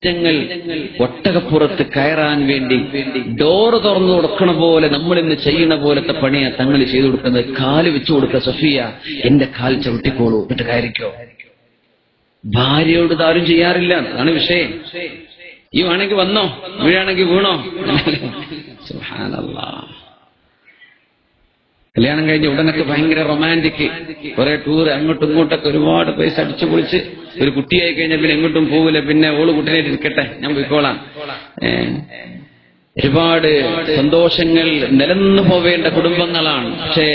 ഞങ്ങൾ ഒട്ടകപ്പുറത്ത് കയറാൻ വേണ്ടി ഡോറ് തുറന്നു കൊടുക്കണ പോലെ നമ്മൾ ഇന്ന് ചെയ്യുന്ന പോലത്തെ പണിയാ തങ്ങൾ ചെയ്തു കൊടുക്കുന്നത്. കാല് വെച്ചു കൊടുക്ക, സഫിയ എന്റെ കാൽ ചവിട്ടിക്കോളൂ എന്നിട്ട് കയറിക്കോ. ഭാര്യയോട് ഇതാരും ചെയ്യാറില്ല, അതാണ് വിഷയം. ഈ വേണമെങ്കിൽ വന്നോ, വീഴാണെങ്കിൽ വീണോ. സുബ്ഹാനല്ലാഹ്. കല്യാണം കഴിഞ്ഞ ഉടനൊക്കെ ഭയങ്കര റൊമാൻറ്റിക്, കുറെ ടൂർ അങ്ങോട്ടും ഇങ്ങോട്ടൊക്കെ ഒരുപാട് പൈസ അടിച്ചു പൊളിച്ച് ഒരു കുട്ടിയായി കഴിഞ്ഞാൽ പിന്നെ എങ്ങോട്ടും പോവില്ല, പിന്നെ ഓള് കുട്ടീനായിട്ട് ഇരിക്കട്ടെ ഞാൻ പോയിക്കോളാം. ഒരുപാട് സന്തോഷങ്ങൾ നിലനിന്നു പോവേണ്ട കുടുംബങ്ങളാണ്. പക്ഷേ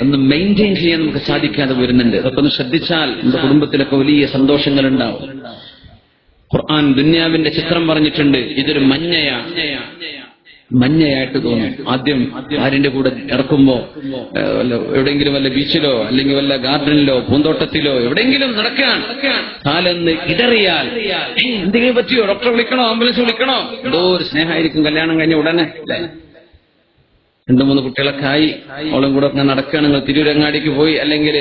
ഒന്ന് മെയിൻറ്റെയിൻ ചെയ്യാൻ നമുക്ക് സാധിക്കാതെ വരുന്നുണ്ട്. അതൊക്കെ ഒന്ന് ശ്രദ്ധിച്ചാൽ നമ്മുടെ കുടുംബത്തിലൊക്കെ വലിയ സന്തോഷങ്ങൾ ഉണ്ടാവും. ഖുർആൻ ദുന്യാവിന്റെ ചിത്രം പറഞ്ഞിട്ടുണ്ട്. ഇതൊരു മഞ്ഞയായിട്ട് തോന്നും. ആദ്യം ഭാര്യന്റെ കൂടെ ഇറക്കുമ്പോ എവിടെയെങ്കിലും വല്ല ബീച്ചിലോ അല്ലെങ്കിൽ വല്ല ഗാർഡനിലോ പൂന്തോട്ടത്തിലോ എവിടെയെങ്കിലും നടക്കാൻ കാലൊന്ന് ഇടറിയാൽ എന്തെങ്കിലും പറ്റിയോ, ഡോക്ടറെ വിളിക്കണോ, ആംബുലൻസ് വിളിക്കണോ, എന്തോ ഒരു സ്നേഹമായിരിക്കും. കല്യാണം കഴിഞ്ഞ ഉടനെ 2-3 കുട്ടികളൊക്കെ ആയി അവളും കൂടെ ഒക്കെ നടക്കുകയാണ്. നിങ്ങൾ തിരൂരങ്ങാടിക്ക് പോയി, അല്ലെങ്കിൽ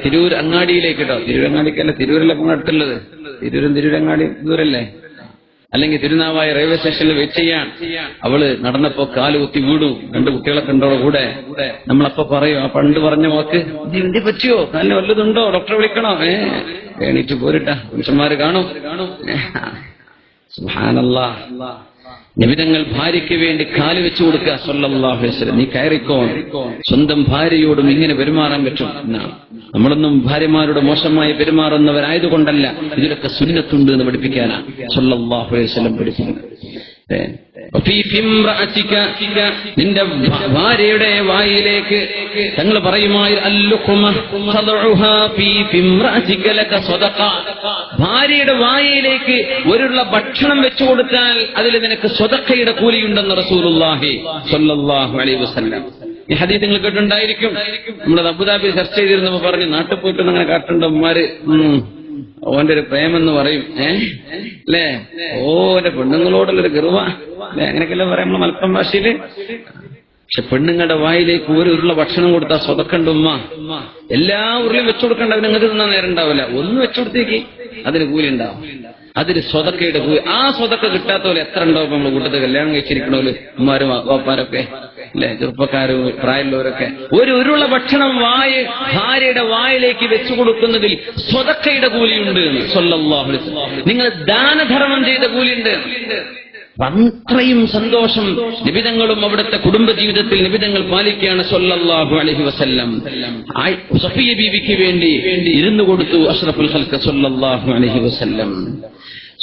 തിരൂർ അങ്ങാടിയിലേക്ക് കേട്ടോ, തിരൂരങ്ങാടിക്കല്ല, തിരൂരിലൊക്കെ അടുത്തുള്ളത്. തിരൂരങ്ങാടി ദൂരല്ലേ. അല്ലെങ്കിൽ തിരുനാവായ റെയിൽവേ സ്റ്റേഷനിൽ വെയിറ്റ് ചെയ്യാൻ അവള് നടന്നപ്പോ കാല് കുത്തി വീണു. 2 കുട്ടികളൊക്കെ ഉണ്ടോ കൂടെ. നമ്മളപ്പോ പറയും, ആ പണ്ട് പറഞ്ഞ വാക്ക് എന്ത് പറ്റിയോ, കാലിന് വല്ലതുണ്ടോ, ഡോക്ടറെ വിളിക്കണോ, എണീറ്റ് പോരിട്ടാ പുരുഷന്മാര് കാണും. സുബ്ഹാനല്ലാഹ്. നബിതങ്ങൾ ഭാര്യയ്ക്ക് വേണ്ടി കാല് വെച്ചു കൊടുക്കുക സല്ലല്ലാഹു അലൈഹി വസല്ലം. നീ കയറിക്കോ. സ്വന്തം ഭാര്യയോടും ഇങ്ങനെ പെരുമാറാൻ പറ്റും എന്നാണ്. നമ്മളൊന്നും ഭാര്യമാരോട് മോശമായി പെരുമാറുന്നവരായതുകൊണ്ടല്ല, ഇതിലൊക്കെ സുന്നത്തുണ്ട് എന്ന് പഠിപ്പിക്കാനാണ് സല്ലല്ലാഹു അലൈഹി വസല്ലം പഠിപ്പിക്കുന്നത്. നിന്റെ ഭാര്യയുടെ വായിലേക്ക് തങ്ങൾ പറയുമായി ഭാര്യയുടെ വായിലേക്ക് ഒരുള്ള ഭക്ഷണം വെച്ചു കൊടുത്താൽ അതിൽ നിനക്ക് സ്വതക്കയുടെ കൂലിയുണ്ടെന്ന് റസൂലുള്ളാഹി സ്വല്ലല്ലാഹു അലൈഹി വസല്ലം. ഈ ഹദീസ് നിങ്ങൾ കേട്ടിട്ടുണ്ടായിരിക്കും. നമ്മുടെ അബുദാബി ചർച്ച ചെയ്തിരുന്നപ്പോ പറഞ്ഞു, നാട്ടിൽ പോയിട്ട് അങ്ങനെ കാട്ടുണ്ടോ ഉമ്മാര്, ഓന്റെ ഒരു പ്രേമെന്ന് പറയും, അല്ലേ, ഓന്റെ പെണ്ണുങ്ങളോടുള്ളൊരു ഗർവ, അല്ലെ, അങ്ങനെയൊക്കെല്ലാം പറയാം നമ്മളെ മലപ്പുറം ഭാഷയില്. പക്ഷെ പെണ്ണുങ്ങളുടെ വായിലേക്ക് ഒരു ഉരുള ഭക്ഷണം കൊടുത്താൽ സ്വതക്കണ്ട ഉമ്മ. എല്ലാ ഉരുളിയും വെച്ചു കൊടുക്കേണ്ട, അവന് നിങ്ങൾക്ക് തിന്നാൻ നേരം ഉണ്ടാവില്ല. ഒന്ന് വെച്ചു കൊടുത്തേക്ക് അതിന് കൂലി ഉണ്ടാവും. അതിന് സ്വതക്കയുടെ കൂലി. ആ സ്വതക്ക കിട്ടാത്ത പോലെ എത്ര ഉണ്ടാവും നമ്മള് കൂട്ടത്തിൽ കല്യാണം കഴിച്ചിരിക്കണോല് ഉമ്മാരും വാപ്പാരൊക്കെ, അല്ലെ, ചെറുപ്പക്കാരും പ്രായമുള്ളവരൊക്കെ. ഒരു ഉരുള ഭക്ഷണം ഭാര്യയുടെ വായിലേക്ക് വെച്ചു കൊടുക്കുന്നതിൽ സ്വതക്കയുടെ കൂലിയുണ്ട് സ്വല്ലല്ലാഹു അലൈഹി വസല്ലം. നിങ്ങൾ ദാനധർമ്മം ചെയ്ത കൂലിയുണ്ട്. അത്രയും സന്തോഷം നിബിതങ്ങളും അവിടുത്തെ കുടുംബജീവിതത്തിൽ നിബിതങ്ങൾ പാലിക്കുകയാണ് സ്വല്ലല്ലാഹു അലൈഹി വസല്ലം. സഫിയ ബീവിക്ക് വേണ്ടി ഇരുന്നു കൊടുത്തു അഷ്റഫുൽ ഖൽഖ് സ്വല്ലല്ലാഹു അലൈഹി വസല്ലം.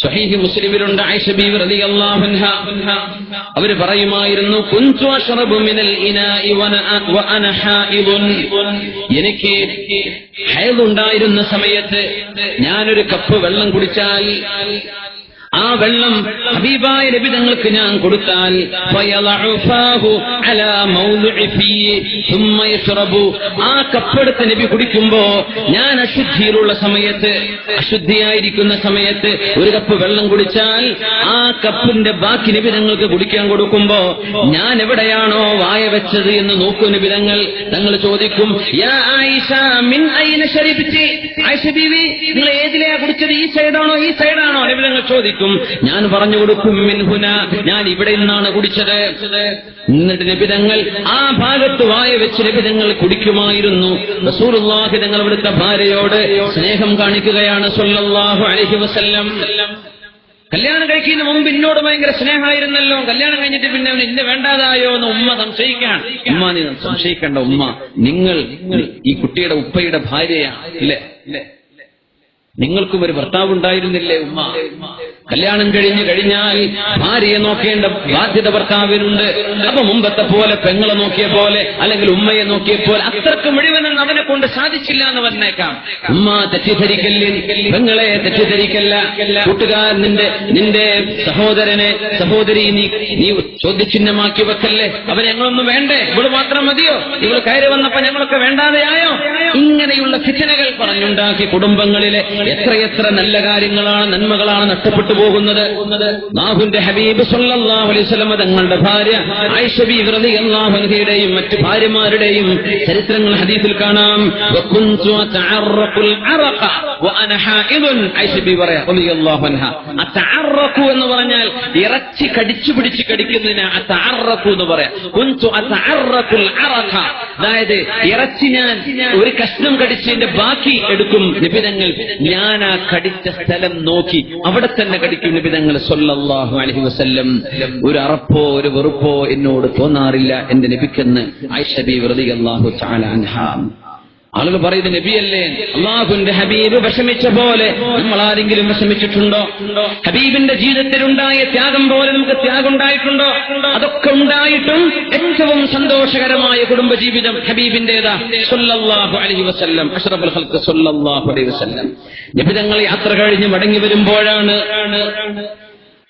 സ്വഹീഹ് മുസ്ലിമിലുണ്ട് ആയിഷ ബീവി റളിയല്ലാഹു അൻഹാ അവർ പറയുമായിരുന്നു, കുൻതു അശ്റബു മിനൽ ഇനാഇ വഅന ഹായിദുൻ. എനിക്ക് ഹൈദ് ഉണ്ടായിരുന്ന സമയത്ത് ഞാനൊരു കപ്പ് വെള്ളം കുടിച്ചാൽ ആ വെള്ളം ഹബീബായ നബി തങ്ങൾക്ക് ഞാൻ കൊടുത്താൽ ആ കപ്പെടുത്ത് നബി കുടിക്കുമ്പോ ഞാൻ അശുദ്ധിയിലുള്ള സമയത്ത്, അശുദ്ധിയായിരിക്കുന്ന സമയത്ത് ഒരു കപ്പ് വെള്ളം കുടിച്ചാൽ ആ കപ്പിന്റെ ബാക്കി നബി തങ്ങൾക്ക് കുടിക്കാൻ കൊടുക്കുമ്പോ ഞാൻ എവിടെയാണോ വായ വെച്ചത് എന്ന് നോക്കൂ നബി തങ്ങൾ ചോദിക്കും, യാ ആയിഷ മിൻ ഐന ശരിബിതി, ആയിഷ ബീവി നിങ്ങൾ ഏതിലെയാ കുടിച്ചത്, ഈ സൈഡാണോ ഈ സൈഡാണോ? നബി തങ്ങൾ ചോദിക്കും. ഞാൻ പറഞ്ഞു കൊടുക്കും, മിൻഹുന, ഞാൻ ഇവിടെ നിന്നാണ് കുടിച്ചത്. എന്നിട്ട് നബിതങ്ങൾ ആ ഭാഗത്ത് വായ വെച്ച് നബിതങ്ങൾ കുടിക്കുമായിരുന്നു. റസൂലുള്ളാഹി തങ്ങൾ അവിടുത്തെ ഭാര്യയോട് സ്നേഹം കാണിക്കുകയാണ് സ്വല്ലല്ലാഹു അലൈഹി വസല്ലം. കല്യാണം കഴിക്കുന്ന മുമ്പ് എന്നോട് ഭയങ്കര സ്നേഹമായിരുന്നല്ലോ, കല്യാണം കഴിഞ്ഞിട്ട് പിന്നെ അവൻ ഇന്നെ വേണ്ടാതായോ എന്ന് ഉമ്മ സംശയിക്കാൻ. ഉമ്മ നീ സംശയിക്കേണ്ട, ഉമ്മ നിങ്ങൾ ഈ കുട്ടിയുടെ ഉപ്പയുടെ ഭാര്യയാണ്, ഇല്ലേ, നിങ്ങൾക്കും ഒരു ഭർത്താവ് ഉണ്ടായിരുന്നില്ലേ ഉമ്മ? കല്യാണം കഴിഞ്ഞാൽ ഭാര്യയെ നോക്കേണ്ട ബാധ്യത ഭർത്താവിനുണ്ട്. അപ്പൊ മുമ്പത്തെ പോലെ പെങ്ങളെ നോക്കിയ പോലെ അല്ലെങ്കിൽ ഉമ്മയെ നോക്കിയ പോലെ അത്രക്ക് മുഴുവനും അവനെ കൊണ്ട് സാധിച്ചില്ല എന്ന് വന്നേക്കാം. ഉമ്മ തെറ്റിദ്ധരിക്കല്ലേ, പെങ്ങളെ തെറ്റിദ്ധരിക്കല്ല. കൂട്ടുകാർ നിന്റെ സഹോദരി നീ ചോദ്യചിഹ്നമാക്കി വെക്കല്ലേ. അവൻ ഞങ്ങളൊന്നും വേണ്ടേ, ഇവള് മാത്രം മതിയോ, ഇവള് കയറി വന്നപ്പോ ഞങ്ങളൊക്കെ വേണ്ടാതെയായോ? ഇങ്ങനെയുള്ള ഫിത്നകൾ പറഞ്ഞുണ്ടാക്കി കുടുംബങ്ങളിലെ എത്രയെത്ര നല്ല കാര്യങ്ങളാണ്, നന്മകളാണ് നഷ്ടപ്പെട്ടു പോകുന്നത്. അല്ലാഹുവിന്റെ ഹബീബ് സ്വല്ലല്ലാഹു അലൈഹി വസല്ലം തങ്ങളുടെ ഭാര്യ ആയിഷ ബീവി റളിയല്ലാഹു അൻഹയുടെയും മറ്റു ഭാര്യമാരുടെയും ചരിത്രങ്ങൾ ഹദീസിൽ കാണാം. വകുൻതു അതഅറഖുൽ അറഖ വഅന ഹായിദുൻ. ആയിഷ ബീവി റളിയല്ലാഹു അൻഹ അതഅറഖു എന്ന് പറഞ്ഞാൽ ഇറച്ചി കടിച്ചു പിടിച്ച് കടിക്കുന്നതിന് അതഅറഖു എന്ന് പറയാം. കുൻതു അതഅറഖുൽ അറഖ, അതായത് ഇറച്ചി ഞാൻ ഒരു കഷ്ണം കടിച്ചതിന്റെ ബാക്കി എടുക്കും നിബിതങ്ങൾ. ഞാൻ ആ കടിച്ച സ്ഥലം നോക്കി അവിടെ തന്നെ കടിക്കും നിബിതങ്ങൾ സ്വല്ലല്ലാഹു അലൈഹി വസല്ലം. ഒരു അറപ്പോ ഒരു വെറുപ്പോ എന്നോട് തോന്നാറില്ല എന്റെ നബിക്കെന്ന് ആയിഷ ബീവി റളിയല്ലാഹു തആല അൻഹ. ആളുകൾ പറയുന്നത് നബിയല്ലേ, അല്ലാഹുവിന്റെ ഹബീബ് വിഷമിച്ച പോലെ നമ്മൾ ആരെങ്കിലും വിഷമിച്ചിട്ടുണ്ടോ? ഹബീബിന്റെ ജീവിതത്തിലുണ്ടായ ത്യാഗം പോലെ നമുക്ക് ത്യാഗം ഉണ്ടായിട്ടുണ്ടോ? അതൊക്കെ ഉണ്ടായിട്ടും ഏറ്റവും സന്തോഷകരമായ കുടുംബജീവിതം ഹബീബിന്റേതാ സ്വല്ലല്ലാഹു അലൈഹി വസല്ലം. അഷ്റഫുൽ ഖൽഖ് സ്വല്ലല്ലാഹു അലൈഹി വസല്ലം നബി തങ്ങൾ യാത്ര കഴിഞ്ഞ് മടങ്ങി വരുമ്പോഴാണ്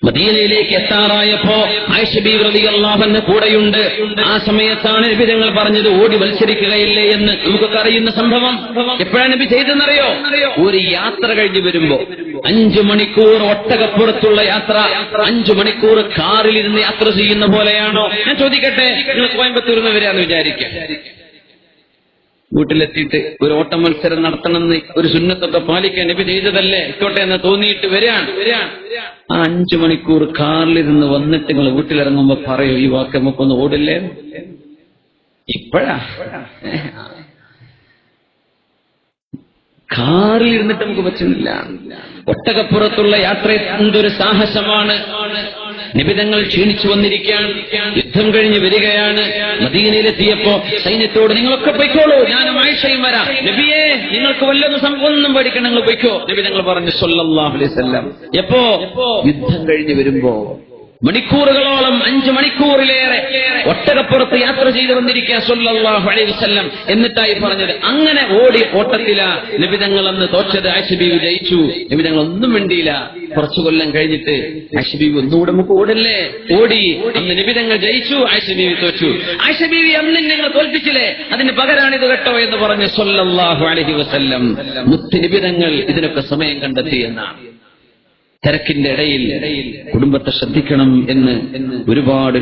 മദീനയിലേക്ക് എത്താറായപ്പോ ആയിഷ ബീവി റളിയല്ലാഹു അൻഹ കൂടെയുണ്ട്. ആ സമയത്താണ് നബി തങ്ങൾ പറഞ്ഞത് ഓടി മത്സരിക്കുകയില്ലേ എന്ന്. നമുക്കൊക്കെ അറിയുന്ന സംഭവം. എപ്പോഴാണ് നബി ചെയ്തെന്നറിയോ? ഒരു യാത്ര കഴിഞ്ഞ് വരുമ്പോ 5 മണിക്കൂർ ഒട്ടകപ്പുറത്തുള്ള യാത്ര 5 മണിക്കൂർ കാറിലിരുന്ന് യാത്ര ചെയ്യുന്ന പോലെയാണോ? ഞാൻ ചോദിക്കട്ടെ, നിങ്ങൾ കോയമ്പത്തൂരിൽ നിന്ന് വരാന്ന് വിചാരിക്കാം. വീട്ടിലെത്തിയിട്ട് ഒരു ഓട്ട മത്സരം നടത്തണമെന്ന് ഒരു സുന്നത്തൊക്കെ പാലിക്കാൻ നബി ചെയ്തതല്ലേ, ഇക്കോട്ടെ എന്ന് തോന്നിയിട്ട് വരികയാണ്. ആ 5 മണിക്കൂർ കാറിലിരുന്ന് വന്നിട്ട് നിങ്ങൾ വീട്ടിലിറങ്ങുമ്പോ പറയൂ, ഈ വാക്ക് നമുക്കൊന്ന് ഓടില്ലേ? ഇപ്പോഴാ കാറിൽ ഇരുന്നിട്ട് നമുക്ക് പറ്റുന്നില്ല. ഒട്ടകപ്പുറത്തുള്ള യാത്ര എന്തൊരു സാഹസമാണ്. നിബിതങ്ങൾ ക്ഷീണിച്ചു വന്നിരിക്കുകയാണ്, യുദ്ധം കഴിഞ്ഞ് വരികയാണ്. മദീനയിലെത്തിയപ്പോ സൈന്യത്തോട് നിങ്ങളൊക്കെ പൊയ്ക്കോളൂ, ഞാനും ആയിഷയും വരാം. നബിയെ നിങ്ങൾക്ക് ഒന്നും പേടിക്കണം, നിങ്ങൾ പൊയ്ക്കോ. നബിതങ്ങൾ പറഞ്ഞു സ്വല്ലല്ലാഹു അലൈഹി വസല്ലം. എപ്പോ? യുദ്ധം കഴിഞ്ഞ് വരുമ്പോ മണിക്കൂറുകളോളം 5 മണിക്കൂറിലേറെ ഒട്ടകപ്പുറത്ത് യാത്ര ചെയ്തു വന്നിരിക്കുക സ്വല്ലല്ലാഹു അലൈഹി വസല്ലം. എന്നിട്ടായി പറഞ്ഞത് അങ്ങനെ ഓടി ഓട്ടത്തില നബിതങ്ങൾ അന്ന് തോറ്റത്. ആയിഷ ബീവി ജയിച്ചു, നബിതങ്ങൾ ഒന്നും വേണ്ടിയില്ല. കുറച്ചു കൊല്ലം കഴിഞ്ഞിട്ട് ആയിഷ ബീവി ഒന്നുകൂടെ നമുക്ക് ഓടല്ലേ, ഓടി. അന്ന് നബിതങ്ങൾ ജയിച്ചു, ആയിഷ ബീവി തോറ്റു. ആയിഷ ബീവി അന്ന് നിങ്ങൾ തോൽപ്പിച്ചില്ലേ, അതിന് പകരാണിത് കേട്ടോ എന്ന് പറഞ്ഞ് സ്വല്ലല്ലാഹു അലൈഹി വസല്ലം. മുത്ത് നബിതങ്ങൾ ഇതിനൊക്കെ സമയം കണ്ടെത്തി എന്നാണ്. തിരക്കിന്റെ ഇടയിൽ കുടുംബത്തെ ശ്രദ്ധിക്കണം എന്ന് ഒരുപാട്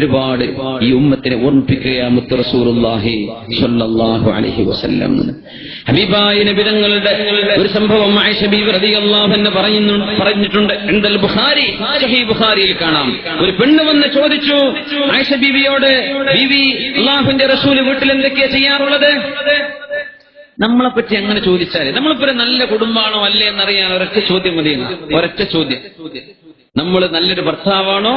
ഈ ഉമ്മത്തിനെ ഓർമ്മിപ്പിക്കുക മുത്ത് റസൂലുള്ളാഹി സ്വല്ലല്ലാഹു അലൈഹി വസല്ലം. ഹബീബായ നബി തങ്ങളുടെ ഒരു സംഭവം ആയിഷ ബീവി റളിയല്ലാഹു അൻഹ പറഞ്ഞിട്ടുണ്ട്. ഇൻദൽ ബുഖാരി, സഹീഹ് ബുഖാരിയിൽ കാണാം. ഒരു പെണ്ണ് വന്ന് ചോദിച്ചു ആയിഷ ബീവിയോട്, ബീവി അല്ലാഹുവിന്റെ റസൂൽ വീട്ടിൽ എന്തൊക്കെയാ ചെയ്യാറുള്ളത്? നമ്മളെപ്പറ്റി അങ്ങനെ ചോദിച്ചാല് നമ്മളിപ്പോ ഒരു നല്ല കുടുംബമാണോ അല്ലേ എന്നറിയാൻ ഒരൊറ്റ ചോദ്യം മതി. ഒരൊറ്റ ചോദ്യം, നമ്മൾ നല്ലൊരു ഭർത്താവാണോ,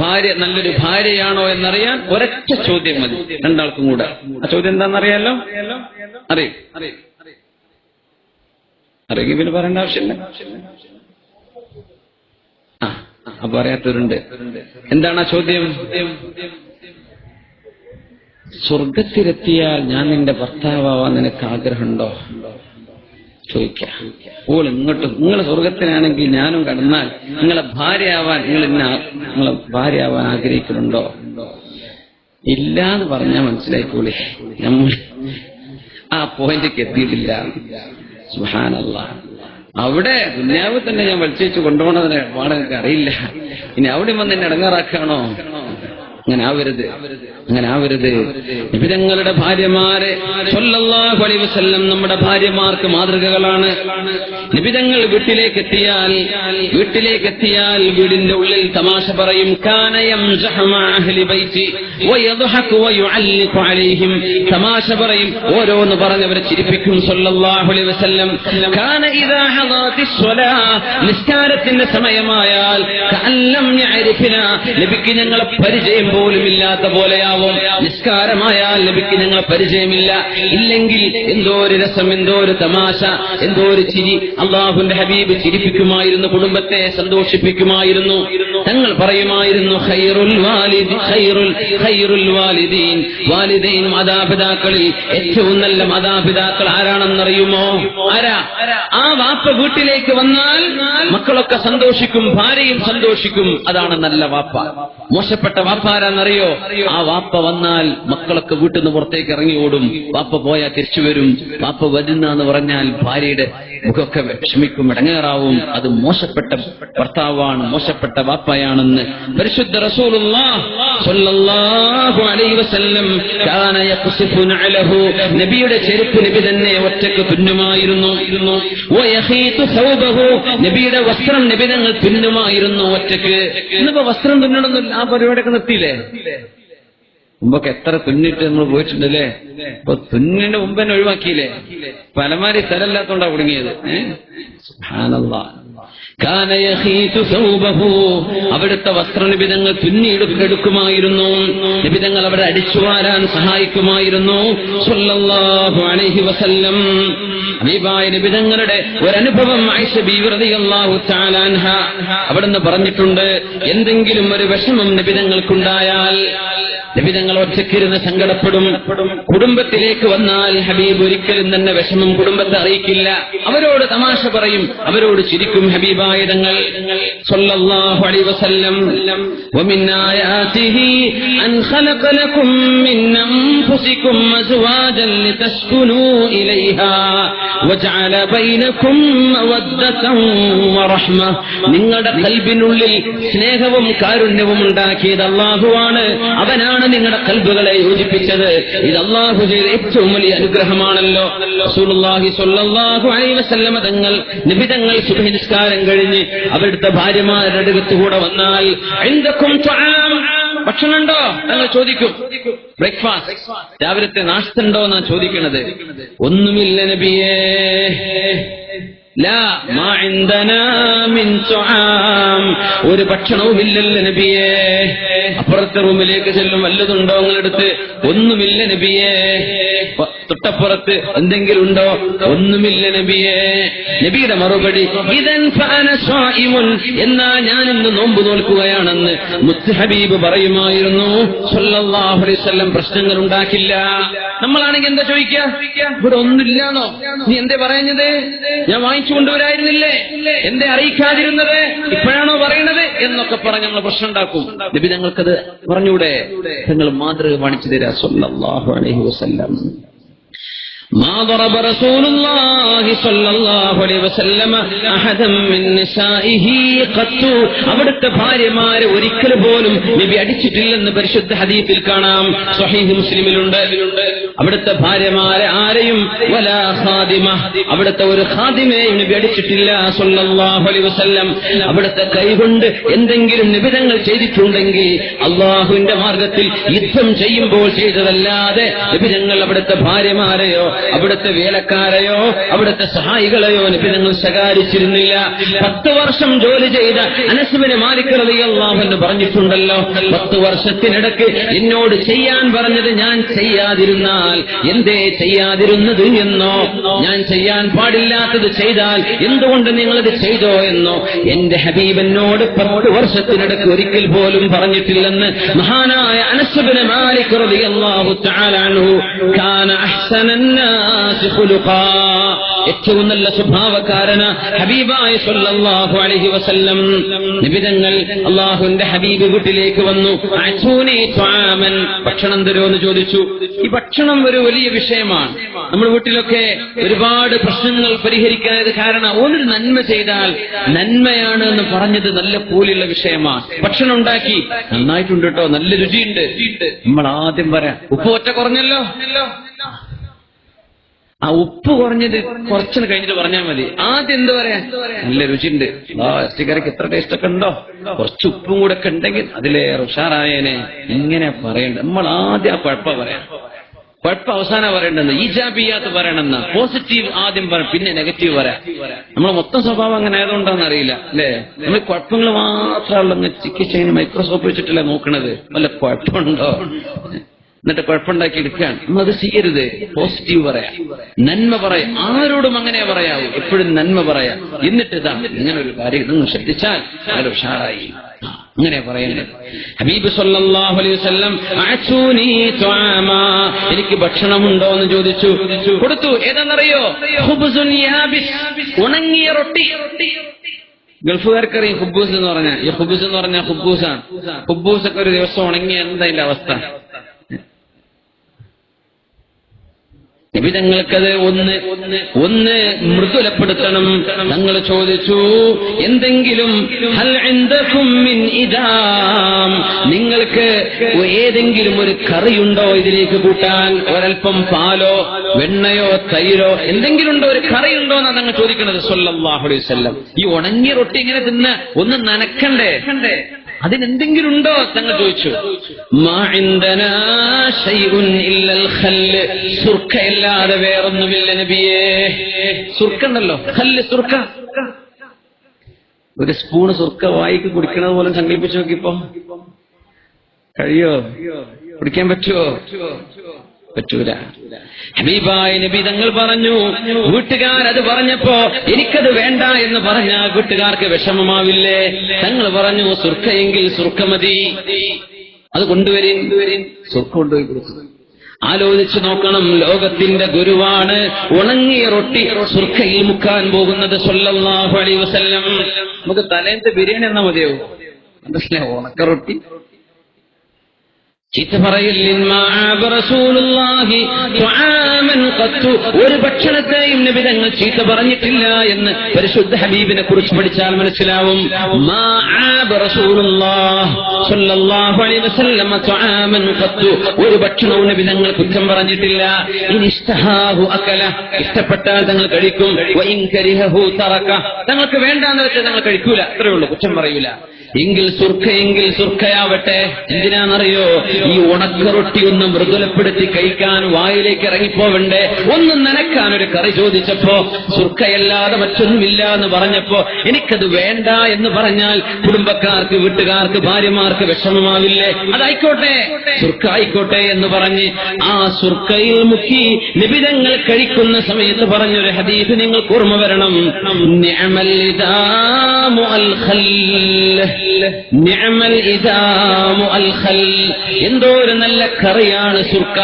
ഭാര്യ നല്ലൊരു ഭാര്യയാണോ എന്നറിയാൻ ഒരൊറ്റ ചോദ്യം മതി രണ്ടാൾക്കും കൂടെ. ആ ചോദ്യം എന്താണെന്നറിയാലോ? അറിയെങ്കിൽ പിന്നെ പറയേണ്ട ആവശ്യമില്ല. അപ്പൊ അറിയാത്തവരുണ്ട്. എന്താണ് ആ ചോദ്യം? സ്വർഗത്തിലെത്തിയാൽ ഞാൻ നിന്റെ ഭർത്താവാൻ നിനക്ക് ആഗ്രഹമുണ്ടോ ചോദിക്കാം. ഓൾ ഇങ്ങോട്ടും, നിങ്ങളെ സ്വർഗത്തിനാണെങ്കിൽ ഞാനും കടന്നാൽ നിങ്ങളെ ഭാര്യയാവാൻ നിങ്ങളെ ഭാര്യയാവാൻ ആഗ്രഹിക്കുന്നുണ്ടോ? ഇല്ലാന്ന് പറഞ്ഞാൽ മനസ്സിലായിക്കോളി, നമ്മൾ ആ പോയിന്റിലേക്ക് എത്തിയിട്ടില്ല. സുബ്ഹാനല്ലാഹ്. അവിടെ ദുനിയാവ് തന്നെ ഞാൻ വലിച്ചു കൊണ്ടുപോകണതിന് പാടെനിക്ക് അറിയില്ല. ഇനി അവിടെ വന്ന് എന്നെ ഇടങ്ങാറാക്കാണോ? അങ്ങനെ ആവരുത്. നബിതങ്ങളുടെ ഭാര്യമാരെ സ്വല്ലല്ലാഹു അലൈഹി വസല്ലം നമ്മുടെ ഭാര്യമാർക്ക് മാതൃകകളാണ്. നബിതങ്ങൾ വീട്ടിലേക്ക് എത്തിയാൽ വീടിന്റെ ഉള്ളിൽ തമാശ പറയും. കാന യംസഹു മഅ അഹ്ലി ബൈതി വയദ്ഹകു വയുഅല്ലിഖു അലൈഹിം. തമാശ പറയും, ഓരോന്ന് പറഞ്ഞവരെ ചിരിപ്പിക്കും സ്വല്ലല്ലാഹു അലൈഹി വസല്ലം. കാന ഇദാ ഹദറത്തിസ് സ്വലാഹ്, നിസ്കാരത്തിന്റെ സമയമായാൽ കഅല്ലം യഅരിഫനാ, നബിക്ക് ഞങ്ങളെ പരിചയം പോലും ഇല്ലാത്ത പോലെയാവും. നിസ്കാരമായാൽ നബിക്ക് ഞങ്ങളെ പരിചയമില്ല. ഇല്ലെങ്കിൽ എന്തോ ഒരു രസം, എന്തോ ഒരു തമാശ, എന്തോ ഒരു ചിരി. അല്ലാഹുവിന്റെ ഹബീബ് ചിരിപ്പിക്കുമായിരുന്നു, കുടുംബത്തെ സന്തോഷിപ്പിക്കുമായിരുന്നു. തങ്ങൾ പറയുമായിരുന്നു, ഖൈറുൽ വാലിദീൻ, വാലിദൈൻ മാതാപിതാക്കളിൽ ഏറ്റവും നല്ല മാതാപിതാക്കൾ ആരാണെന്നറിയുമോ? ആരാ? ആ വാപ്പ വീട്ടിലേക്ക് വന്നാൽ മക്കളൊക്കെ സന്തോഷിക്കും, ഭാര്യയും സന്തോഷിക്കും. അതാണ് നല്ല വാപ്പ. മോശപ്പെട്ട വാപ്പ ആരാന്നറിയോ? ആ വാപ്പ വന്നാൽ മക്കളൊക്കെ വീട്ടിൽ നിന്ന് പുറത്തേക്ക് ഇറങ്ങി ഓടും. വാപ്പ പോയാൽ തിരിച്ചു വരും. വാപ്പ വരുന്നെന്ന് പറഞ്ഞാൽ ഭാര്യയുടെ മുഖമൊക്കെ വിഷമിക്കും, ഇടങ്ങേറാവും. അത് മോശപ്പെട്ട ഭർത്താവാണ്, മോശപ്പെട്ട വാപ്പയാണെന്ന് പരിശുദ്ധ റസൂലുള്ളാഹി സ്വല്ലല്ലാഹു അലൈഹി വസല്ലം കാന യഖ്സിഫു നഅലഹു, നബിയുടെ ചെരുപ്പ് നബി തന്നെ ഒറ്റക്ക് തുന്നുമായിരുന്നു. വയഖീതു സൗബഹു, നബിയുടെ വസ്ത്രം നബി തങ്ങൾ തുന്നുമായിരുന്നു ഒറ്റക്ക്. ഇന്നിപ്പോ വസ്ത്രം തുന്നണമെന്നില്ല, ആ പരിപാടിയൊക്കെ നിർത്തിയില്ലേ? മുമ്പൊക്കെ എത്ര തുന്നിട്ട് നമ്മൾ പോയിട്ടുണ്ടല്ലേ? ഇപ്പൊ തുന്നിന്റെ മുമ്പ് തന്നെ ഒഴിവാക്കിയില്ലേ? പലമാരി സ്ഥലമില്ലാത്തോണ്ടാ കുടുങ്ങിയത്. സുബ്ഹാനല്ലാഹ്. കാന യഖീതു സൗബഹു, അവിടുത്തെ വസ്ത്രനിബിതങ്ങൾ തുന്നിയെടുക്കുമായിരുന്നു. നിബിതങ്ങൾ അവിടെ അടിച്ചുവാരാൻ സഹായിക്കുമായിരുന്നു സ്വല്ലല്ലാഹു അലൈഹി വസല്ലം. ഹബീബായ നിബിതങ്ങളുടെ ഒരനുഭവം ആയിഷ ബീവി റളിയല്ലാഹു തആല അൻഹ അവിടുന്ന് പറഞ്ഞിട്ടുണ്ട്. എന്തെങ്കിലും ഒരു വിഷമം നിബിതങ്ങൾക്കുണ്ടായാൽ നബിതങ്ങൾ ഒറ്റക്കിരുന്ന് സങ്കടപ്പെടും. കുടുംബത്തിലേക്ക് വന്നാൽ ഹബീബ് ഒരിക്കലും തന്നെ വിഷമം കുടുംബത്തെ അറിയിക്കില്ല. അവരോട് തമാശ പറയും, അവരോട് ചിരിക്കും. ഹബീബായ തങ്ങൾ സ്വല്ലല്ലാഹു അലൈഹി വസല്ലം വമിൻ ആയാതിഹി അൻ ഖലഖ ലക്കും മിൻ അൻഫുസികും അസ്വാജൻ ലിതസ്കുനൂ ഇലൈഹാ വജഅല ബൈനകും മവദ്ദതൻ വറഹ്മ, നിങ്ങളുടെ ഖൽബിനുള്ളിൽ സ്നേഹവും കാരുണ്യവും ഉണ്ടാക്കിയത് അല്ലാഹുവാണ്. അവനാണ് നിങ്ങളുടെ കൽബുകളെ യോജിപ്പിച്ചത്. ഇത് അല്ലാഹു ചെയ്ത ഏറ്റവും വലിയ അനുഗ്രഹമാണല്ലോ. റസൂലുള്ളാഹി സ്വല്ലല്ലാഹു അലൈഹി വസല്ലം തങ്ങൾ നിബിതങ്ങൾ സുബ്ഹി നിസ്കാരം കഴിഞ്ഞ് അവിടുത്തെ ഭാര്യമാരുടെ അടുത്തുകൂടെ വന്നാൽ ഇൻദകും തുആം, ഭക്ഷണം ഉണ്ടോ തങ്ങൾ ചോദിക്കും. ബ്രേക്ക്ഫാസ്റ്റ്, രാവിലത്തെ നാസ്ത ഉണ്ടോ എന്നാ ചോദിക്കണത്. ഒന്നുമില്ല നബിയേ. ലാ മാ ഇൻദനാ മിൻ തുആം, ഒരു ഭക്ഷണവുമില്ലല്ലോ നബിയേ. അപ്പുറത്തെ റൂമിലേക്ക് ചെല്ലും, വല്ലതുണ്ടോ നിങ്ങളടുത്ത്? ഒന്നുമില്ല നബിയേ. തൊട്ടപ്പുറത്ത് എന്തെങ്കിലും ഉണ്ടോ? ഒന്നുമില്ല നബിയേ. നബിയുടെ മറുപടി ഇദൻ ഫഅന സ്വായിമുൻ, എന്നാ ഞാൻ ഇന്ന് നോമ്പ് നോൽക്കുകയാണെന്ന് മുത്ത് ഹബീബ് പറയുമായിരുന്നു സ്വല്ലല്ലാഹു അലൈഹി വസല്ലം. പ്രശ്നങ്ങൾ ഉണ്ടാക്കില്ല. നമ്മളാണെങ്കിൽ എന്താ ചോദിക്കുക? ഇവിടെ ഒന്നുമില്ലാന്നോ? നീ എന്തേ പറയുന്നത്? ഞാൻ വാങ്ങിച്ചു കൊണ്ടുവരായിരുന്നില്ലേ? എന്തേ അറിയിക്കാതിരുന്നത്? ഇപ്പോഴാണോ പറയണത് എന്നൊക്കെ പറഞ്ഞ് നമ്മൾ പ്രശ്നം ഉണ്ടാക്കും. നബി ഞങ്ങൾക്കത് പറഞ്ഞൂടെ? നിങ്ങൾ മാതൃക കാണിച്ചു തരാ സ്വല്ലല്ലാഹു അലൈഹി വസല്ലം. ما ضرب رسول الله صلى الله عليه وسلم احدا من نسائه قط, അവിടുത്തെ ഭാര്യമാരെ ഒരിക്കൽ പോലും നബി അടിച്ചിട്ടില്ലെന്ന് പരിശുദ്ധ ഹദീസിൽ കാണാം. സ്വഹീഹ് മുസ്ലിമിലുണ്ട്. അവിടുത്തെ ഭാര്യമാരെ ആരെയും വലാ ഖാദിമ, അവിടുത്തെ ഒരു ഖാദിമയെയും നബി അടിച്ചിട്ടില്ല സ്വല്ലല്ലാഹു അലൈഹി വസല്ലം. അവിടുത്തെ കൈകൊണ്ട് എന്തെങ്കിലും നിബിധങ്ങൾ ചെയ്തിട്ടുണ്ടെങ്കിൽ അള്ളാഹുവിന്റെ മാർഗത്തിൽ യുദ്ധം ചെയ്യുമ്പോൾ ചെയ്തതല്ലാതെ നിബിധങ്ങൾ അവിടുത്തെ ഭാര്യമാരെയോ അവിടുത്തെ വേലക്കാരെയോ അവിടുത്തെ സഹായികളെയോ നിബിധങ്ങൾ ശകാരിച്ചിരുന്നില്ല. 10 വർഷം ജോലി ചെയ്ത അനസ് ബിൻ മാലിക് റളിയല്ലാഹു അൻഹു പറഞ്ഞിട്ടുണ്ടല്ലോ, 10 വർഷത്തിനിടയ്ക്ക് എന്നോട് ചെയ്യാൻ പറഞ്ഞത് ഞാൻ ചെയ്യാതിരുന്നാൽ എന്തേ ചെയ്യാതിരുന്നത് എന്നോ, ഞാൻ ചെയ്യാൻ പാടില്ലാത്തത് ചെയ്താൽ എന്തുകൊണ്ട് നിങ്ങളത് ചെയ്തോ എന്നോ എന്റെ ഹബീബ് എന്നോട് 10 വർഷത്തിനിടയ്ക്ക് ഒരിക്കൽ പോലും പറഞ്ഞിട്ടില്ലെന്ന് മഹാനായ അനസ് ബിൻ മാലിക് റളിയല്ലാഹു തആല അൻഹു കാന അഹ്സനന്നാസി ഖുലുഖാ, ഏറ്റവും നല്ല സ്വഭാവക്കാരന ഹബീബായ സ്വല്ലല്ലാഹു അലൈഹി വസല്ലം. നിബിതങ്ങൾ അല്ലാഹുവിന്റെ ഹബീബ് വീട്ടിലേക്ക് വന്നു. അഅ്തൂനി തുആമൻ, ഭക്ഷണം തരുമോ എന്ന് ചോദിച്ചു. ഈ ഭക്ഷണം ഒരു വലിയ വിഷയമാണ്. നമ്മുടെ വീട്ടിലൊക്കെ ഒരുപാട് പ്രശ്നങ്ങൾ പരിഹരിക്കാനത് കാരണം ഒരു നന്മ ചെയ്താൽ നന്മയാണ് എന്ന് പറഞ്ഞത് നല്ല കൂലിയുള്ള വിഷയമാണ്. ഭക്ഷണം ഉണ്ടാക്കി, നന്നായിട്ടുണ്ട് കേട്ടോ, നല്ല രുചിയുണ്ട്. നമ്മൾ ആദ്യം പറയാം ഉപ്പ് ഒറ്റ കുറഞ്ഞല്ലോ, ആ ഉപ്പ് കുറഞ്ഞത് കുറച്ചു കഴിഞ്ഞിട്ട് പറഞ്ഞാൽ മതി. ആദ്യം എന്ത് പറയാ? നല്ല രുചിയുണ്ട്, ഇറച്ചിക്കറിക്ക് എത്ര ടേസ്റ്റ് ഒക്കെ ഉണ്ടോ, കുറച്ച് ഉപ്പും കൂടെ ഒക്കെ ഉണ്ടെങ്കിൽ അതിലേറെ ഉഷാറായേനെ. ഇങ്ങനെ പറയണ്ട. നമ്മൾ ആദ്യം ആ കുഴപ്പം പറയാം, കുഴപ്പം അവസാനം പറയേണ്ടത്. ഈജാബിയാത്ത് പറയണമെന്ന, പോസിറ്റീവ് ആദ്യം പറയാം, പിന്നെ നെഗറ്റീവ് പറയാം. നമ്മളെ മൊത്തം സ്വഭാവം അങ്ങനെ ആയതുകൊണ്ടാന്ന് അറിയില്ല അല്ലേ? നമ്മൾ കുഴപ്പങ്ങൾ മാത്രമുള്ള ചികിത്സ മൈക്രോസ്കോപ്പ് വെച്ചിട്ടല്ലേ നോക്കണത്. വല്ല കുഴപ്പമുണ്ടോ എന്നിട്ട് കുഴപ്പമുണ്ടാക്കി എടുക്കുകയാണ്. നമ്മളത് ചെയ്യരുത്. പോസിറ്റീവ് പറയാം, നന്മ പറയാം. ആരോടും അങ്ങനെ പറയാവൂ, എപ്പോഴും നന്മ പറയാം. എന്നിട്ട് ഇതാ ഇങ്ങനെ ഒരു കാര്യം ഇതൊന്നും ശ്രദ്ധിച്ചാൽ അയാൾ ഉഷാറായി, അങ്ങനെ പറയേണ്ടത്. ഹബീബ് സല്ലല്ലാഹു അലൈഹി വസല്ലം അഅ്തൂനി തുആമാ, എനിക്ക് ഭക്ഷണമുണ്ടോ എന്ന് ചോദിച്ചു. കൊടുത്തു. ഏതാണെന്നറിയോ? ഖുബ്സുൻ യാബിസ്, ഉണങ്ങിയ റൊട്ടി. ഗൾഫുകാർക്കറിയും ഹുബൂസ് എന്ന് പറഞ്ഞാൽ, ഈ ഹുബൂസ് എന്ന് പറഞ്ഞാൽ ഹുബൂസാണ്. ഹുബൂസൊക്കെ ഒരു ദിവസം ഉണങ്ങി എന്താ അതിന്റെ അവസ്ഥ? നബി തങ്ങൾക്കത് ഒന്ന് മൃദുലപ്പെടുത്തണം. തങ്ങൾ ചോദിച്ചു, എന്തെങ്കിലും ഹൽ ഇൻദകും മിൻ ഇദാം, നിങ്ങൾക്ക് ഏതെങ്കിലും ഒരു കറിയുണ്ടോ ഇതിലേക്ക് കൂട്ടാൻ? ഒരൽപ്പം പാലോ വെണ്ണയോ തൈരോ എന്തെങ്കിലും ഉണ്ടോ, ഒരു കറിയുണ്ടോ എന്നാണ് തങ്ങൾ ചോദിക്കുന്നത് സ്വല്ലല്ലാഹു അലൈഹി വസല്ലം. ഈ ഉണങ്ങിയ റൊട്ടി ഇങ്ങനെ തിന്ന് ഒന്ന് നനക്കണ്ടേ, അതിനെന്തെങ്കിലും ഉണ്ടോ തങ്ങൾ ചോദിച്ചു. മാ ഇൻദനാ ശൈഉൻ ഇല്ലൽ ഖല്ല്, സുർക്കയല്ലാതെ വേറൊന്നുമില്ല നബിയേ. സുർക്കുണ്ടല്ലോ, ഖല്ല് സുർക്ക. ഒരു സ്പൂണ് സുർക്ക വായിക്ക് കുടിക്കണത് പോലെ സങ്കല്പിച്ചു നോക്കിപ്പോ. കഴിയോ? കുടിക്കാൻ പറ്റുമോ? പറ്റൂല. ഹബീബായ നബി തങ്ങൾ പറഞ്ഞു, വീട്ടുകാരത് പറഞ്ഞപ്പോ എനിക്കത് വേണ്ട എന്ന് പറഞ്ഞാൽ വീട്ടുകാർക്ക് വിഷമമാവില്ലേ? തങ്ങൾ പറഞ്ഞു, സുർക്കയെങ്കിൽ സുർക്ക മതി, അത് കൊണ്ടുവരീൻ. സുർക്ക കൊണ്ടുപോയി കൊടുത്തു. ആലോചിച്ചു നോക്കണം, ലോകത്തിന്റെ ഗുരുവാണ് ഉണങ്ങിയ റൊട്ടി സുർക്കയിൽ മുക്കാൻ പോകുന്നത് സ്വല്ലല്ലാഹു അലൈഹി വസല്ലം. നമുക്ക് തലേന്നത്തെ ബിരിയാണി എന്നാ മതിയോ? മനസ്സിലായോ? ഉണക്ക റൊട്ടി ചീത്ത ഒരു ഭക്ഷണത്തെയും നബി തങ്ങൾ ചീത്ത പറഞ്ഞിട്ടില്ല എന്ന് പരിശുദ്ധ ഹബീബിനെ കുറിച്ച് പഠിച്ചാൽ മനസ്സിലാവും. ഒരു ഭക്ഷണവും നബി തങ്ങൾ കുറ്റം പറഞ്ഞിട്ടില്ല. ഇഷ്ടപ്പെട്ടാൽ തങ്ങൾ കഴിക്കും, തങ്ങൾക്ക് വേണ്ടാന്ന് വെച്ചാൽ തങ്ങൾ കഴിക്കൂല, അത്രയേ ഉള്ളൂ, കുറ്റം പറയൂല. എങ്കിൽ സുർക്കയാവട്ടെ. എന്തിനാണെന്നറിയോ? ഈ ഉണക്ക റൊട്ടി ഒന്ന് മൃദുലപ്പെടുത്തി കഴിക്കാൻ വായിലേക്ക് ഇറങ്ങിപ്പോവണ്ടേ, ഒന്ന് നനക്കാൻ ഒരു കറി ചോദിച്ചപ്പോ സുർക്കയല്ലാതെ മറ്റൊന്നുമില്ല എന്ന് പറഞ്ഞപ്പോ എനിക്കത് വേണ്ട എന്ന് പറഞ്ഞാൽ കുടുംബക്കാർക്ക്, വീട്ടുകാർക്ക്, ഭാര്യമാർക്ക് വിഷമമാവില്ലേ? അതായിക്കോട്ടെ, സുർക്ക ആയിക്കോട്ടെ എന്ന് പറഞ്ഞ് ആ സുർക്കയിൽ മുക്കി നിബിധങ്ങൾ കഴിക്കുന്ന സമയത്ത് പറഞ്ഞൊരു ഹദീസ് നിങ്ങൾക്ക് ഓർമ്മ വരണം. നിഅമൽ ഇദാമു അൽ ഖല്ല്, നിഅമൽ ഇദാമു അൽ ഖല്ല്, എന്തോ ഒരു നല്ല കറിയാണ് സുർക്ക.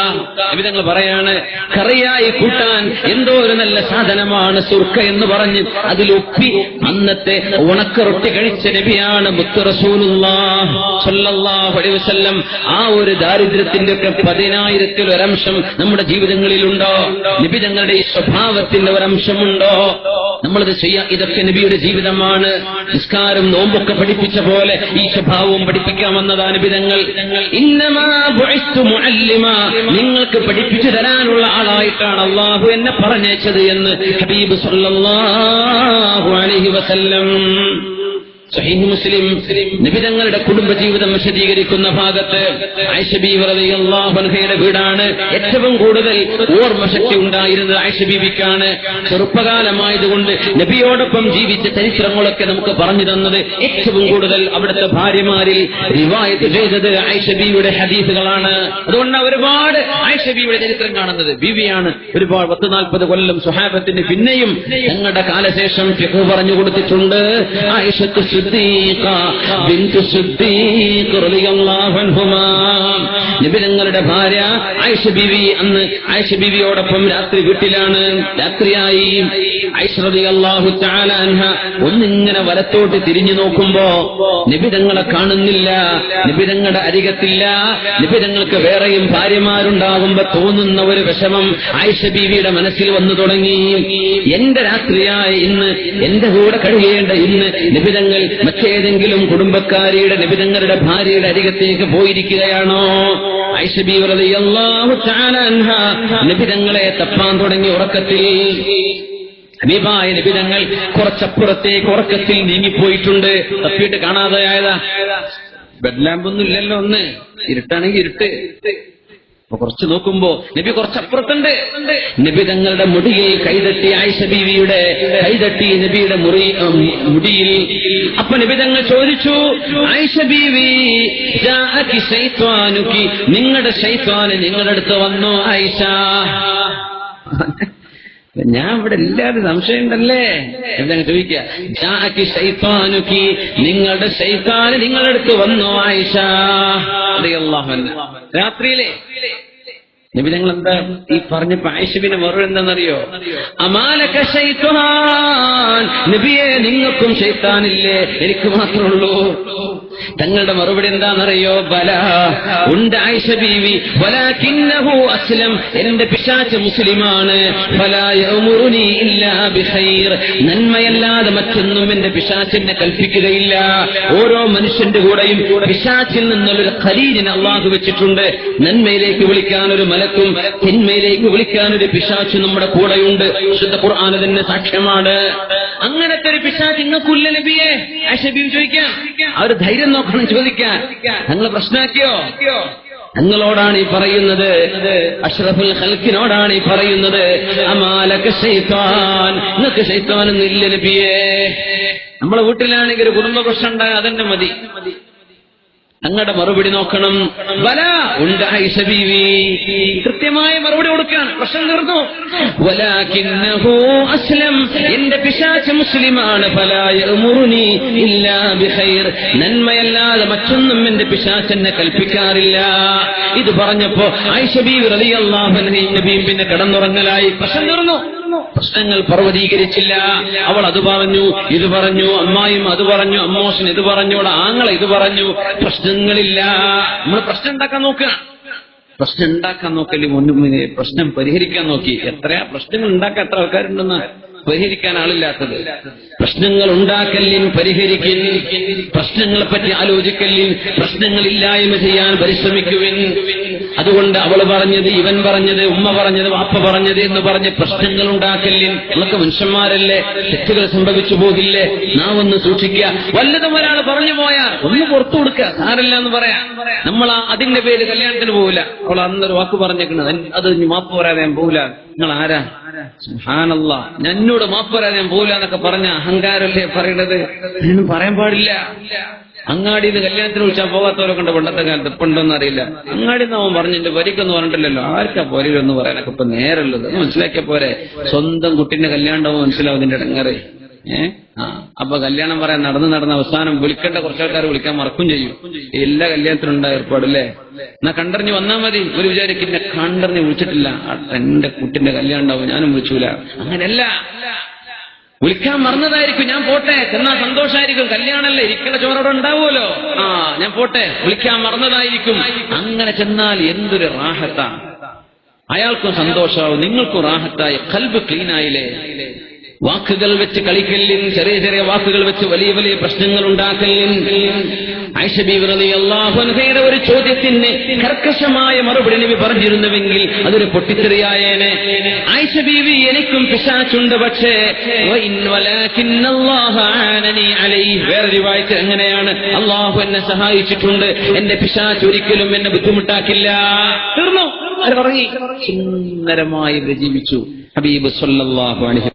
നിബിധങ്ങൾ പറയാണ്, കറിയായി കൂട്ടാൻ എന്തോ ഒരു നല്ല സാധനമാണ് സുർക്ക എന്ന് പറഞ്ഞ് അതിലൊപ്പി അന്നത്തെ ഉണക്ക റൊട്ടി കഴിച്ച നബിയാണ് മുത്ത് റസൂലുള്ളാഹി സ്വല്ലല്ലാഹു അലൈഹി വസല്ലം. ആ ഒരു ദാരിദ്ര്യത്തിന്റെ ഒക്കെ 10,000-ൽ ഒരംശം നമ്മുടെ ജീവിതങ്ങളിലുണ്ടോ? നിബിധങ്ങളുടെ ഈ സ്വഭാവത്തിന്റെ ഒരംശമുണ്ടോ? നമ്മളിത് ചെയ്യാം. ഇതൊക്കെ നബിയുടെ ജീവിതമാണ്. നിസ്കാരം, നോമ്പൊക്കെ പഠിപ്പിച്ച പോലെ ഈ സ്വഭാവവും പഠിപ്പിക്കാമെന്നതാണ് നിബിധങ്ങൾ. ഇന്നമാ ബുഇസ്തു മുഅല്ലിമാ, നിങ്ങൾക്ക് പഠിപ്പിച്ചു തരാനുള്ള ആളായിട്ടാണ് അല്ലാഹു എന്നെ പറഞ്ഞയച്ചത് എന്ന് ഹബീബ് സ്വല്ലല്ലാഹു അലൈഹി വസല്ലം. സഹീഹ് മുസ്ലിം നബിതങ്ങളുടെ കുടുംബജീവിതം വിശദീകരിക്കുന്ന ഭാഗത്ത് ആയിഷ ബീവി റളിയല്ലാഹു അൻഹയുടെ വീടാണ്. ഏറ്റവും കൂടുതൽ ഓർമ്മശക്തി ഉണ്ടായിരുന്നത് ആയിഷ ബീവിക്കാണ്. ചെറുപ്പകാലമായതുകൊണ്ട് നബിയോടൊപ്പം ജീവിച്ച ചരിത്രങ്ങളൊക്കെ നമുക്ക് പറഞ്ഞു തന്നത് ഏറ്റവും കൂടുതൽ അവിടുത്തെ ഭാര്യമാരിൽ റിവായത്ത് ചെയ്തത് ആയിഷ ബീവിയുടെ ഹദീസുകളാണ്. അതുകൊണ്ടാണ് ഒരുപാട് ആയിഷ ബീവിയുടെ ചരിത്രം കാണുന്നത്. ബീവിയാണ് ഒരുപാട് 40 കൊല്ലം സ്വഹാബത്തിന് പിന്നെയും ഞങ്ങളുടെ കാലശേഷം ഫിഖ് പറഞ്ഞു കൊടുത്തിട്ടുണ്ട്. ആയിഷത്ത് നബിതങ്ങളുടെ ഭാര്യ ആയിഷ ബീവി, അന്ന് ആയിഷ ബീവിയോടൊപ്പം രാത്രി വീട്ടിലാണ്. രാത്രിയായി ആയിഷ റളിയല്ലാഹു തആല അൻഹ ഒന്നിങ്ങനെ വലത്തോട്ട് തിരിഞ്ഞു നോക്കുമ്പോ നബിതങ്ങളെ കാണുന്നില്ല, നബിതങ്ങളുടെ അരികത്തില്ല. നബിതങ്ങൾക്ക് വേറെയും ഭാര്യമാരുണ്ടാകുമ്പോ തോന്നുന്ന ഒരു വിഷമം ആയിഷ ബീവിയുടെ മനസ്സിൽ വന്നു തുടങ്ങി. എന്റെ രാത്രിയായി ഇന്ന്, എന്റെ കൂടെ കഴിയേണ്ട ഇന്ന് നബിതങ്ങൾ മറ്റേതെങ്കിലും കുടുംബക്കാരിയുടെ, നബിതങ്ങളുടെ ഭാര്യയുടെ അരികത്തേക്ക് പോയിരിക്കുകയാണോ? ആയിഷ ബീവി റളിയല്ലാഹു തആല അൻഹ നബിതങ്ങളെ തപ്പാൻ തുടങ്ങി ഉറക്കത്തിൽ. ഹബീബായ നബിതങ്ങൾ കുറച്ചപ്പുറത്തേക്ക് ഉറക്കത്തിൽ നീങ്ങിപ്പോയിട്ടുണ്ട്. തപ്പിയിട്ട് കാണാതെയായതാ. ബെഡ് ലാമ്പൊന്നും ഇല്ലല്ലോ, ഒന്ന് ഇരുട്ടാണെങ്കിൽ ഇരുട്ട്. അപ്പൊ കുറച്ച് നോക്കുമ്പോ നബി കുറച്ചപ്പുറത്തുണ്ട്. നബി തങ്ങളുടെ മുടിയിൽ കൈതട്ടി ആയിഷ ബീവിയുടെ കൈതട്ടി നബിയുടെ മുടിയിൽ. അപ്പൊ നബി തങ്ങൾ ചോദിച്ചു, ആയിഷ ബീവി, ജാഅകി ശൈത്വാനുകി, നിങ്ങളുടെ ശൈത്വാന് നിങ്ങളുടെ അടുത്ത് വന്നു ആയിഷ. ഞാൻ ഇവിടെ ഇല്ലാതെ സംശയം ഉണ്ടല്ലേ എന്താണ് ചോദിക്കുക. ജാഅകി ശൈത്വാനുകി, നിങ്ങളുടെ ശൈത്താന് നിങ്ങളുടെ അടുത്ത് വന്നു ആയിഷ റളിയല്ലാഹു അൻഹ. രാത്രിയിലെ നബി ഞങ്ങൾ എന്താ ഈ പറഞ്ഞപ്പോ ആയിഷബിന്റെ മറുപടി എന്താണെന്നറിയോ? അമാലക ശൈത്താൻ, നബിയെ നിങ്ങൾക്കും ശൈത്താനില്ലേ, എനിക്ക് മാത്രമുള്ളൂ. തങ്ങളുടെ മറുപടി എന്താണെന്നറിയോ? ബല, ഉണ്ട് ആയിഷ ബീവി, വലാകിന്നഹു അസ്ലം, എന്റെ പിശാച് മുസ്ലിമാണ്. ഫലാ യഅ്മുറുനി ഇല്ലാ ബിഖൈർ, നന്മയല്ലാതെ മറ്റൊന്നും എന്റെ പിശാചിനെ കൽപ്പിക്കുകയില്ല. ഓരോ മനുഷ്യന്റെ കൂടെയും പിശാചിൽ നിന്നുള്ളൊരു ഖലീലിനെ അല്ലാഹു വെച്ചിട്ടുണ്ട്. നന്മയിലേക്ക് വിളിക്കാൻ ഒരു മലക്കും തിന്മയിലേക്ക് വിളിക്കാൻ ഒരു പിശാച് നമ്മുടെ കൂടെയുണ്ട്. ശുദ്ധ ഖുർആൻ തന്നെ സാക്ഷ്യമാണ്. അങ്ങനത്തെ ഒരു പിശാച് നിങ്ങൾക്കില്ല നബിയെ? ആയിഷ ബീവി ചോദിക്കാൻ. അവർ ധൈര്യം നോക്കണം ചോദിക്കാൻ. ഞങ്ങൾ പ്രശ്നമാക്കിയോ? ഞങ്ങളോടാണ് ഈ പറയുന്നത്, അഷ്റഫുൽ ഖൽഖിനോടാണ് ഈ പറയുന്നത്. അമാലക ശൈത്താൻ, നിങ്ങൾക്ക് ശൈത്താനൊന്നും ഇല്ല നബിയേ. നമ്മളെ വീട്ടിലാണെങ്കിൽ ഒരു കുടുംബ പ്രശ്നം ഉണ്ടായാൽ അതന്നെ മതി. ഞങ്ങളുടെ മറുപടി നോക്കണം. വല, ഉണ്ട് ആയിഷ ബീവി, കൃത്യമായ മറുപടി കൊടുക്കാൻ. പ്രശ്നം തീർന്നു. വലാകിന്നഹു അസ്ലം, എന്റെ പിശാച് മുസ്ലിമാണ്. ഫലാ യഅ്മുറുനി ഇല്ലാ ബിഖൈർ, നന്മയല്ലാതെ മറ്റൊന്നും എന്റെ പിശാച് എന്നെ കൽപ്പിക്കാറില്ല. ഇത് പറഞ്ഞപ്പോ ആയിഷ ബീവി റളിയല്ലാഹു അൻഹയും നബിയും പിന്നെ കിടന്നുറങ്ങലായി. പ്രശ്നം തീർന്നു. പ്രശ്നങ്ങൾ പർവ്വതീകരിച്ചില്ല. അവൾ അത് പറഞ്ഞു, ഇത് പറഞ്ഞു, അമ്മായും അത് പറഞ്ഞു, അമ്മോഷൻ ഇത് പറഞ്ഞു, ആങ്ങളെ ഇത് പറഞ്ഞു. പ്രശ്നങ്ങളില്ല. നമ്മൾ പ്രശ്നം ഉണ്ടാക്കാൻ നോക്കുക. പ്രശ്നം ഉണ്ടാക്കാൻ നോക്കല്ലേ മുന്നേ പ്രശ്നം പരിഹരിക്കാൻ നോക്കി. എത്രയാ പ്രശ്നങ്ങൾ ഉണ്ടാക്കാൻ എത്ര ആൾക്കാരുണ്ടെന്ന് പരിഹരിക്കാൻ ആളില്ലാത്തത്. പ്രശ്നങ്ങൾ ഉണ്ടാക്കലിൻ പരിഹരിക്കൽ, പ്രശ്നങ്ങളെ പറ്റി ആലോചിക്കലിൻ, പ്രശ്നങ്ങൾ ഇല്ലായ്മ ചെയ്യാൻ പരിശ്രമിക്കുവിൻ. അതുകൊണ്ട് അവൾ പറഞ്ഞത്, ഇവൻ പറഞ്ഞത്, ഉമ്മ പറഞ്ഞത്, വാപ്പ പറഞ്ഞത് എന്ന് പറഞ്ഞ് പ്രശ്നങ്ങൾ ഉണ്ടാക്കലിൻ. നമ്മളൊക്കെ മനുഷ്യന്മാരല്ലേ, തെറ്റുകൾ സംഭവിച്ചു പോകില്ലേ? നാം ഒന്ന് സൂക്ഷിക്കുക. വല്ലതും ഒരാൾ പറഞ്ഞു പോയാൽ ഒന്ന് പുറത്തു കൊടുക്കുക, സാരല്ല എന്ന് പറയാം. നമ്മൾ അതിന്റെ പേര് കല്യാണത്തിന് പോകില്ല. അവൾ അന്നൊരു വാക്ക് പറഞ്ഞേക്കുന്നത്, അത് മാപ്പ് പറയാതെ ഞാൻ പോകില്ല. നിങ്ങൾ ആരാ? സുബ്ഹാനല്ലാഹ്, എന്നോട് മാപ്പ് പറയാൻ ഞാൻ പോകില്ല എന്നൊക്കെ പറഞ്ഞ അഹങ്കാരല്ലേ പറയണത്? അതിനൊന്നും പറയാൻ പാടില്ല. അങ്ങാടിന്ന് കല്യാണത്തിന് വിളിച്ചാൽ പോകാത്തവരൊക്കെ ഉണ്ട് പണ്ടത്തെ കാലത്ത്. ഇപ്പൊ ഉണ്ടോന്ന് അറിയില്ല. അങ്ങാടിന്ന് അവൻ പറഞ്ഞു എന്റെ വരിക്കൊന്നും പറഞ്ഞിട്ടില്ലല്ലോ, ആർക്കാ പോരൊന്ന് പറയാനൊക്കെ ഇപ്പൊ നേരമുള്ളത്. മനസ്സിലാക്കിയ പോരെ, സ്വന്തം കുട്ടിന്റെ കല്യാണം മനസ്സിലാവും ഇതിന്റെ ഇടങ്ങേറ്. അപ്പൊ കല്യാണം പറയാൻ നടന്ന് അവസാനം വിളിക്കേണ്ട കുറച്ചാൾക്കാർ വിളിക്കാൻ മറക്കും ചെയ്യും. എല്ലാ കല്യാണത്തിനും ഉണ്ടായ ഏർപ്പാടല്ലേ? എന്നാ കണ്ടറിഞ്ഞ് വന്നാൽ മതി. ഒരു വിചാരിക്കും എന്നെ കണ്ടറിഞ്ഞ് വിളിച്ചിട്ടില്ല, എന്റെ കുട്ടിന്റെ കല്യാണം ഉണ്ടാവും, ഞാനും വിളിച്ചൂല. അങ്ങനെയല്ല, വിളിക്കാൻ മറന്നതായിരിക്കും, ഞാൻ പോട്ടെ എന്നാ സന്തോഷമായിരിക്കും. കല്യാണല്ലേ, ഇരിക്കേണ്ട ചോറോടെ ഉണ്ടാവുമല്ലോ. ഞാൻ പോട്ടെ, വിളിക്കാൻ മറന്നതായിരിക്കും. അങ്ങനെ ചെന്നാൽ എന്തൊരു റാഹത്താ, അയാൾക്കും സന്തോഷമാവും, നിങ്ങൾക്കും റാഹത്തായി, ഖൽബ് ക്ലീനായില്ലേ. വാക്കുകൾ വെച്ച് കളിക്കലിൻ, ചെറിയ ചെറിയ വാക്കുകൾ വെച്ച് വലിയ വലിയ പ്രശ്നങ്ങൾ ഉണ്ടാക്കലിൻ. ആയിഷ ബീവി റളിയല്ലാഹു അൻഹയുടെ ഒരു ചോദ്യത്തിന് കർക്കശമായ മറുപടി നബി പറഞ്ഞിരുന്നുവെങ്കിൽ അതൊരു പൊട്ടിത്തെറിയായേനെ. ആയിഷ ബീവി, എനിക്കും പിശാചുണ്ട്, പക്ഷേ വേറെ റിവായത്ത് എങ്ങനെയാണ്? അള്ളാഹു എന്നെ സഹായിച്ചിട്ടുണ്ട്, എന്റെ പിശാച് ഒരിക്കലും എന്നെ ബുദ്ധിമുട്ടാക്കില്ല. തീർന്നു. അത് ഉറങ്ങി സുന്ദരമായി ജീവിച്ചു ഹബീബ് സ്വല്ലല്ലാഹു അലൈഹി